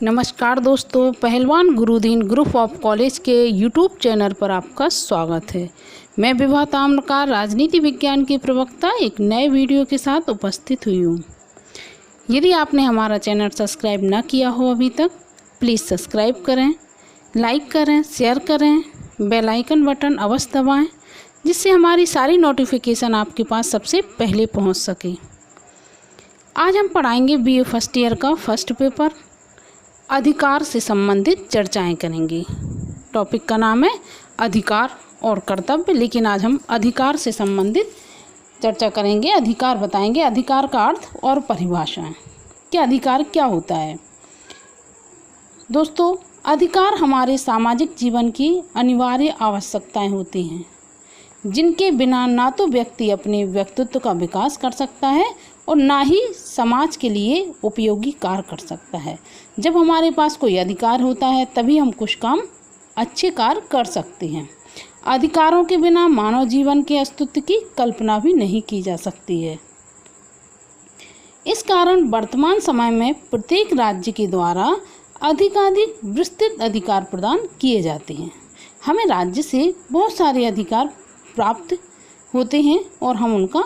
नमस्कार दोस्तों, पहलवान गुरुदीन ग्रुप ऑफ कॉलेज के यूट्यूब चैनल पर आपका स्वागत है। मैं विभा ताम्रकार, राजनीति विज्ञान की प्रवक्ता, एक नए वीडियो के साथ उपस्थित हुई हूँ। यदि आपने हमारा चैनल सब्सक्राइब ना किया हो अभी तक, प्लीज़ सब्सक्राइब करें, लाइक करें, शेयर करें, बेल आइकन बटन अवश्य दबाएँ, जिससे हमारी सारी नोटिफिकेशन आपके पास सबसे पहले पहुँच सके। आज हम पढ़ाएंगे BA फर्स्ट ईयर का फर्स्ट पेपर, अधिकार से संबंधित चर्चाएं करेंगे। टॉपिक का नाम है अधिकार और कर्तव्य, लेकिन आज हम अधिकार से संबंधित चर्चा करेंगे। अधिकार बताएंगे, अधिकार का अर्थ और परिभाषाएं कि अधिकार क्या होता है। दोस्तों, अधिकार हमारे सामाजिक जीवन की अनिवार्य आवश्यकताएं होती हैं, जिनके बिना ना तो व्यक्ति अपने व्यक्तित्व का विकास कर सकता है और ना ही समाज के लिए उपयोगी कार्य कर सकता है। जब हमारे पास कोई अधिकार होता है तभी हम कुछ काम अच्छे कार्य कर सकते हैं। अधिकारों के बिना मानव जीवन के अस्तित्व की कल्पना भी नहीं की जा सकती है। इस कारण वर्तमान समय में प्रत्येक राज्य के द्वारा अधिकाधिक विस्तृत अधिकार प्रदान किए जाते हैं। हमें राज्य से बहुत सारे अधिकार प्राप्त होते हैं और हम उनका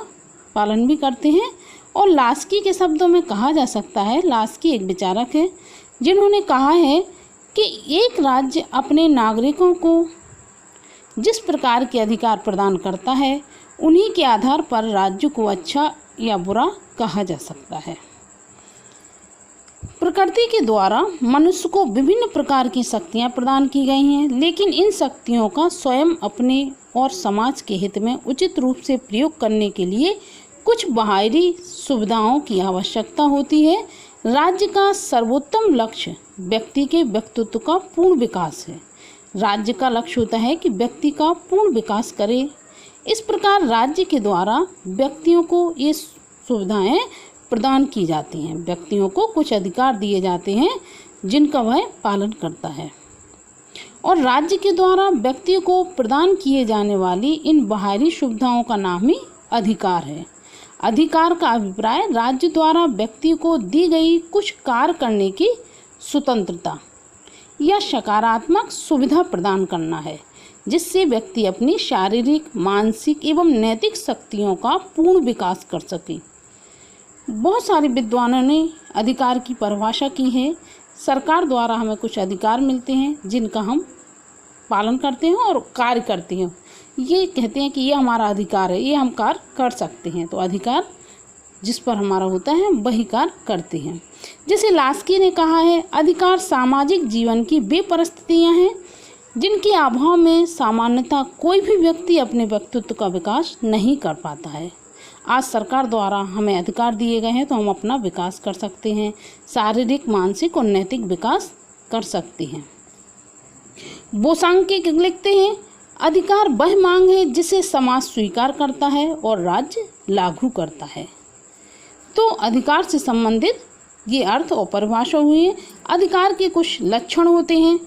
पालन भी करते हैं। और लास्की के शब्दों में कहा जा सकता है, लास्की एक विचारक है जिन्होंने कहा है कि एक राज्य अपने नागरिकों को जिस प्रकार के अधिकार प्रदान करता है, उन्हीं के आधार पर राज्य को अच्छा या बुरा कहा जा सकता है। प्रकृति के द्वारा मनुष्य को विभिन्न प्रकार की शक्तियाँ प्रदान की गई हैं, लेकिन इन शक्तियों का स्वयं अपने और समाज के हित में उचित रूप से प्रयोग करने के लिए कुछ बाहरी सुविधाओं की आवश्यकता होती है। राज्य का सर्वोत्तम लक्ष्य व्यक्ति के व्यक्तित्व का पूर्ण विकास है। राज्य का लक्ष्य होता है कि व्यक्ति का पूर्ण विकास करे। इस प्रकार राज्य के द्वारा व्यक्तियों को ये सुविधाएं प्रदान की जाती हैं। व्यक्तियों को कुछ अधिकार दिए जाते हैं जिनका वह पालन करता है, और राज्य के द्वारा व्यक्ति को प्रदान किए जाने वाली इन बाहरी सुविधाओं का नाम ही अधिकार है। अधिकार का अभिप्राय राज्य द्वारा व्यक्ति को दी गई कुछ कार्य करने की स्वतंत्रता या सकारात्मक सुविधा प्रदान करना है, जिससे व्यक्ति अपनी शारीरिक, मानसिक एवं नैतिक शक्तियों का पूर्ण विकास कर सके। बहुत सारे विद्वानों ने अधिकार की परिभाषा की है। सरकार द्वारा हमें कुछ अधिकार मिलते हैं जिनका हम पालन करते हैं और कार्य करते हैं। ये कहते हैं कि ये हमारा अधिकार है, ये हम कार्य कर सकते हैं। तो अधिकार जिस पर हमारा होता है वही कार्य करते हैं। जैसे लास्की ने कहा है, अधिकार सामाजिक जीवन की वे परिस्थितियाँ हैं जिनके अभाव में सामान्यतः कोई भी व्यक्ति अपने व्यक्तित्व का विकास नहीं कर पाता है। आज सरकार द्वारा हमें अधिकार दिए गए हैं तो हम अपना विकास कर सकते हैं, शारीरिक, मानसिक और नैतिक विकास कर सकते हैं। बोसांग के लिखते हैं, अधिकार वह मांग है जिसे समाज स्वीकार करता है और राज्य लागू करता है। तो अधिकार से संबंधित ये अर्थ और परिभाषा हुई है। अधिकार के कुछ लक्षण होते हैं,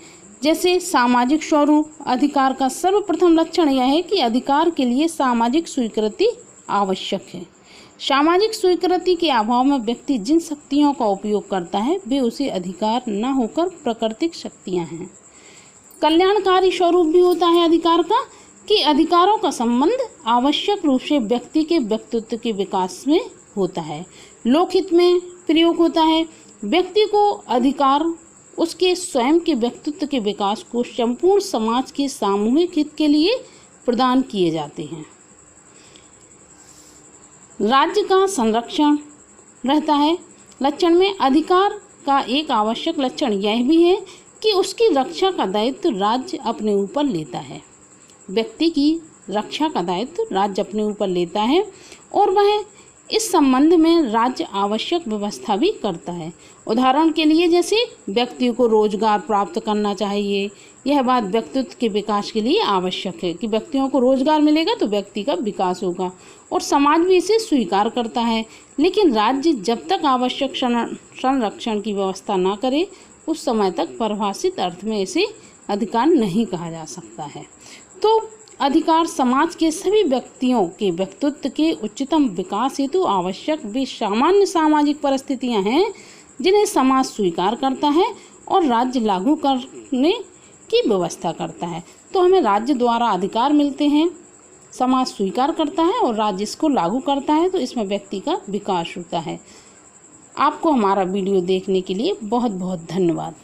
जैसे सामाजिक स्वरूप। अधिकार का सर्वप्रथम लक्षण यह है कि अधिकार के लिए सामाजिक स्वीकृति आवश्यक है। सामाजिक स्वीकृति के अभाव में व्यक्ति जिन शक्तियों का उपयोग करता है वे उसे अधिकार न होकर प्राकृतिक शक्तियाँ हैं। कल्याणकारी स्वरूप भी होता है अधिकार का, कि अधिकारों का संबंध आवश्यक रूप से व्यक्ति के व्यक्तित्व के विकास में होता है, लोकहित में प्रयोग होता है। व्यक्ति को अधिकार उसके स्वयं के व्यक्तित्व के विकास को संपूर्ण समाज के सामूहिक हित के लिए प्रदान किए जाते हैं। राज्य का संरक्षण रहता है। लक्षण में अधिकार का एक आवश्यक लक्षण यह भी है कि उसकी रक्षा का दायित्व राज्य अपने ऊपर लेता है। व्यक्ति की रक्षा का दायित्व राज्य अपने ऊपर लेता है और वह इस संबंध में राज्य आवश्यक व्यवस्था भी करता है। उदाहरण के लिए, जैसे व्यक्ति को रोजगार प्राप्त करना चाहिए। यह बात व्यक्तित्व के विकास के लिए आवश्यक है कि व्यक्तियों को रोजगार मिलेगा तो व्यक्ति का विकास होगा, और समाज भी इसे स्वीकार करता है। लेकिन राज्य जब तक आवश्यक संरक्षण की व्यवस्था ना करे उस समय तक परिभाषित अर्थ में इसे अधिकार नहीं कहा जा सकता है। तो अधिकार समाज के सभी व्यक्तियों के व्यक्तित्व के उच्चतम विकास हेतु आवश्यक वे सामान्य सामाजिक परिस्थितियां हैं जिन्हें समाज स्वीकार करता है और राज्य लागू करने की व्यवस्था करता है। तो हमें राज्य द्वारा अधिकार मिलते हैं, समाज स्वीकार करता है और राज्य इसको लागू करता है, तो इसमें व्यक्ति का विकास होता है। आपको हमारा वीडियो देखने के लिए बहुत बहुत धन्यवाद।